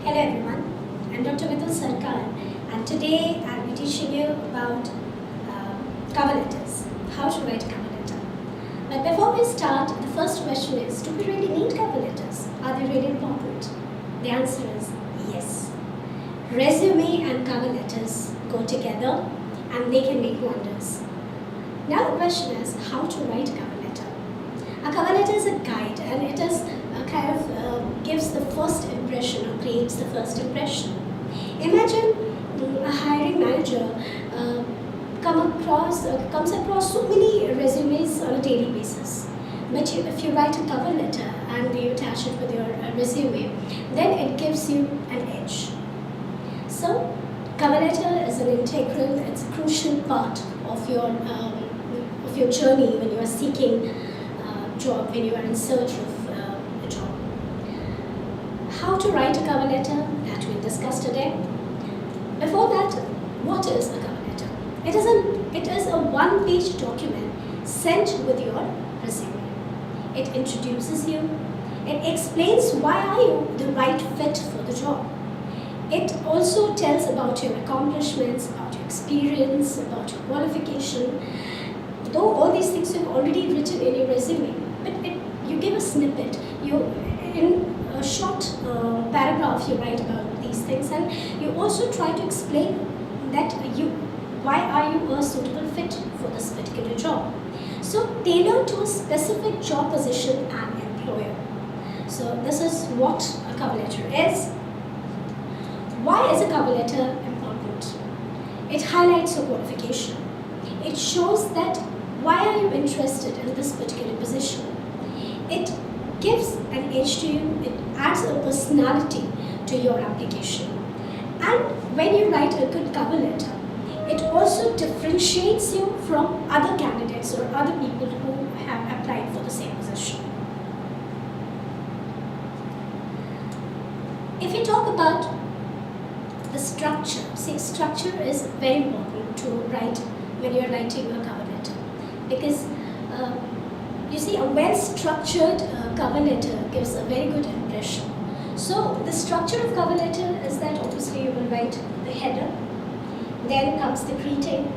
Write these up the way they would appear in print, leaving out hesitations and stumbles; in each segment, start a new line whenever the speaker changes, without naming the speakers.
Hello everyone, I'm Dr. Mitul Sarkar, and today I'll be teaching you about cover letters, how to write a cover letter. But before we start, the first question is, do we really need cover letters? Are they really important? The answer is yes. Resume and cover letters go together and they can make wonders. Now the question is, how to write a cover letter? A cover letter is a guide, and it is gives the first impression or creates the first impression. Imagine a hiring manager comes across so many resumes on a daily basis. But if you write a cover letter and you attach it with your resume, then it gives you an edge. So, cover letter is an integral, it's a crucial part of your journey when you are seeking a job, when you are in search of a job. How to write a cover letter, that we'll discuss today. Before that, what is a cover letter? It is a one-page document sent with your resume. It introduces you. It explains why are you the right fit for the job. It also tells about your accomplishments, about your experience, about your qualification. Though all these things you've already written in your resume, but you give a snippet. In a short paragraph you write about these things, and you also try to explain that why are you a suitable fit for this particular job. So tailored to a specific job position and employer. So this is what a cover letter is. Why is a cover letter important? It highlights your qualification. It shows that why are you interested in this particular position. It gives an edge to you. It adds a personality to your application. And when you write a good cover letter, it also differentiates you from other candidates or other people who have applied for the same position. If you talk about the structure, see, structure is very important to write when you're writing a cover letter, because you see, a well-structured cover letter gives a very good impression. So the structure of cover letter is that obviously you will write the header, then comes the greeting.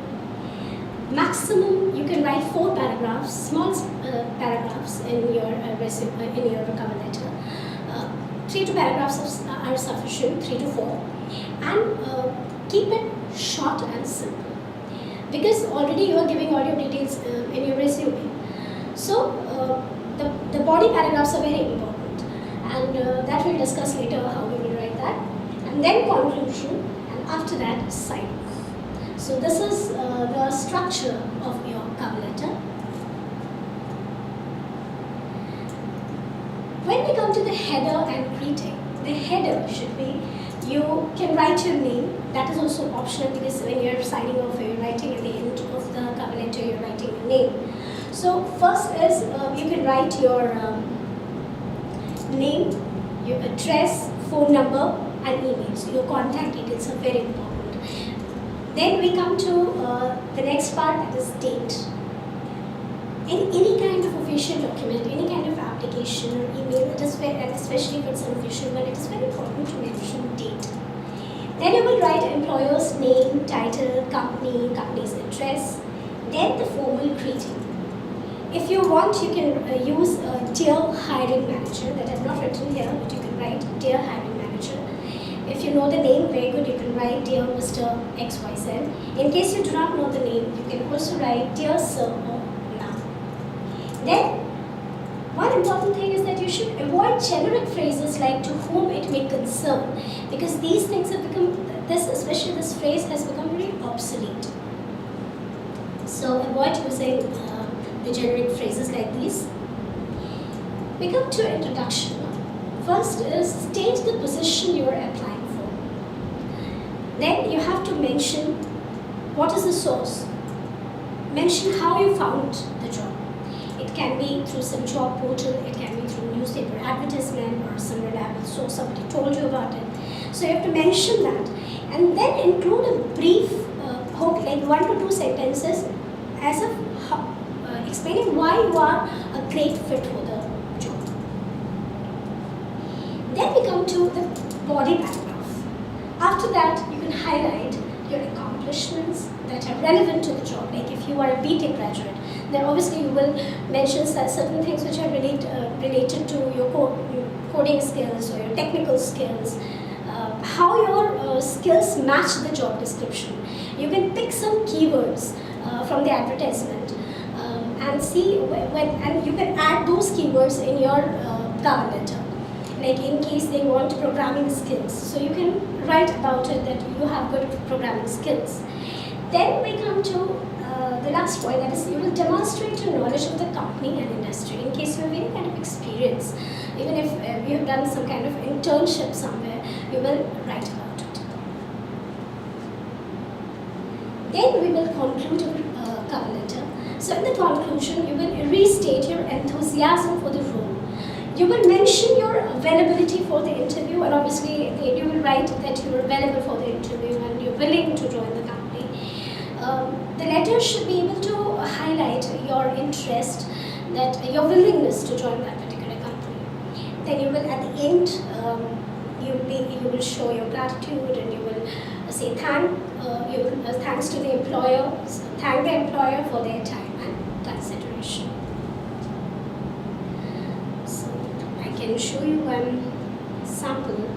Maximum you can write 4 paragraphs, small paragraphs in your resume, in your cover letter. 3 to paragraphs are sufficient, 3 to 4, and keep it short and simple, because already you are giving all your details in your resume. So the body paragraphs are very important, and that we'll discuss later how we will write that. And then conclusion, and after that sign off. So this is the structure of your cover letter. When we come to the header and greeting, the header should be, you can write your name. That is also optional, because when you're signing off or you're writing at the end of the cover letter, you're writing your name. So first is you can write your name, your address, phone number, and emails. Your contact details are very important. Then we come to the next part, that is date. In any kind of official document, any kind of application or email, it is very, especially if it's an official one, it is very important to mention date. Then you will write employer's name, title, company's address, then the formal greeting. If you want, you can use Dear Hiring Manager. That is not written here, but you can write Dear Hiring Manager. If you know the name, very good, you can write Dear Mr. XYZ. In case you do not know the name, you can also write Dear Sir or Ma'am. Then, one important thing is that you should avoid generic phrases like to whom it may concern, because these things have become, especially this phrase has become very obsolete. So avoid using the generic phrases like these. We come to introduction. First is state the position you are applying for. Then you have to mention what is the source. Mention how you found the job. It can be through some job portal, it can be through newspaper advertisement or some reliable source, somebody told you about it. So you have to mention that, and then include a brief hook, like 1 to 2 sentences, as a explaining why you are a great fit for the job. Then we come to the body paragraph. After that, you can highlight your accomplishments that are relevant to the job. Like if you are a BTech graduate, then obviously you will mention certain things which are related to your coding skills or your technical skills, how your skills match the job description. You can pick some keywords from the advertisement and see and you can add those keywords in your cover letter. Like in case they want programming skills, so you can write about it that you have good programming skills. Then we come to the last point, that is you will demonstrate your knowledge of the company and industry in case you have any kind of experience. Even if you have done some kind of internship somewhere, you will write about it. Then we will conclude your cover letter. So in the conclusion, you will restate your enthusiasm for the role. You will mention your availability for the interview, and obviously you will write that you are available for the interview and you're willing to join the company. The letter should be able to highlight your interest, that your willingness to join that particular company. Then you will, at the end, you will show your gratitude and you will say thanks to the employer, thank the employer for their time and consideration. So I can show you one sample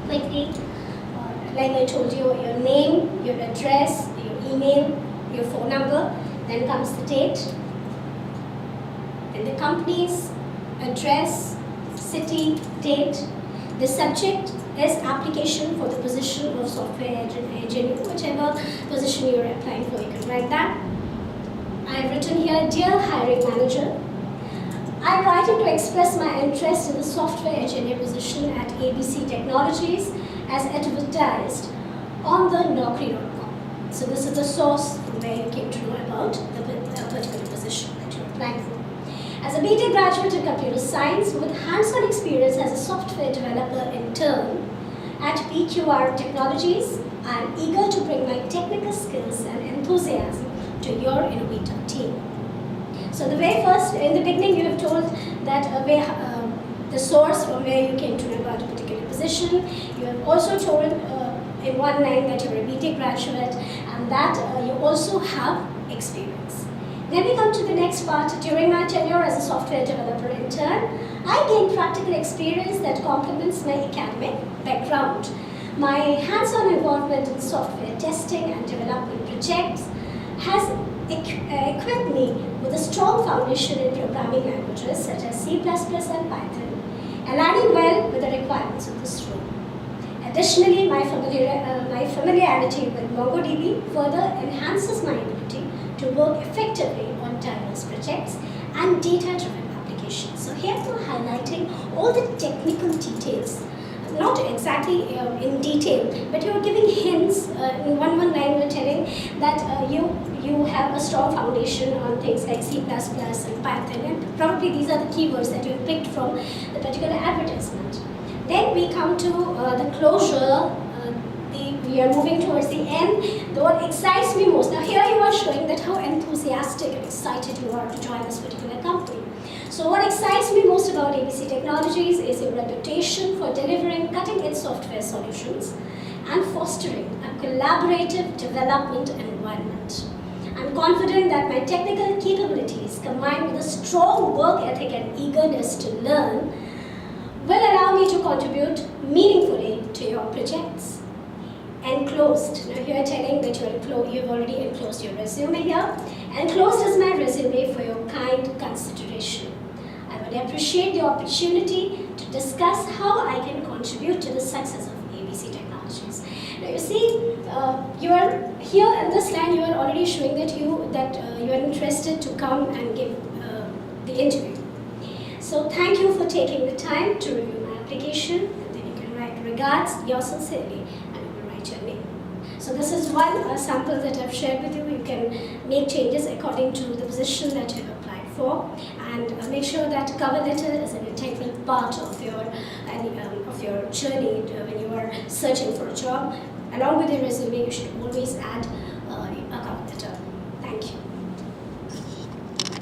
quickly. Like I told you, your name, your address, your email, your phone number, then comes the date, and the company's address, city, date. The subject is application for the position of software engineer, whichever position you are applying for, you can write that. I have written here, dear hiring manager, I am writing to express my interest in the software engineer position at ABC Technologies as advertised on the Naukri.com. So this is the source from where you came to know about the particular position that you're applying for. As a BTech graduate in computer science with hands-on experience as a software developer intern at PQR Technologies, I am eager to bring my technical skills and enthusiasm to your innovative team. So the very first, in the beginning, you have told that the source from where you came to know about a particular position. You have also told in one line that you're a BTech graduate and that you also have experience. Then we come to the next part. During my tenure as a software developer intern, I gained practical experience that complements my academic background. My hands-on involvement in software testing and development projects has equipped me with a strong foundation in programming languages such as C++ and Python, aligning well with the requirements of this role. Additionally, my familiarity with MongoDB further enhances my ability to work effectively on diverse projects and data-driven applications. So here we're highlighting all the technical details. Not exactly in detail, but you're giving hints. In one line you're telling that you have a strong foundation on things like C++ and Python, and probably these are the keywords that you've picked from the particular advertisement. Then we come to the closure. We are moving towards the end. What excites me most, now here you are showing that how enthusiastic and excited you are to join this particular company. So what excites me most about ABC Technologies is your reputation for delivering cutting-edge software solutions and fostering a collaborative development environment. I'm confident that my technical capabilities combined with a strong work ethic and eagerness to learn will allow me to contribute meaningfully to your projects. Enclosed. Now here telling that you've already enclosed your resume here. Enclosed is my resume for your kind consideration. I would appreciate the opportunity to discuss how I can contribute to the success of ABC Technologies. Now you see, you are here in this line. You are already showing that you are interested to come and give the interview. So thank you for taking the time to review my application. And then you can write regards, yours sincerely, and you will write your name. So this is one sample that I've shared with you. You can make changes according to the position that you have applied for, and make sure that cover letter is an integral part of your journey when you are searching for a job. Along with your resume, you should always add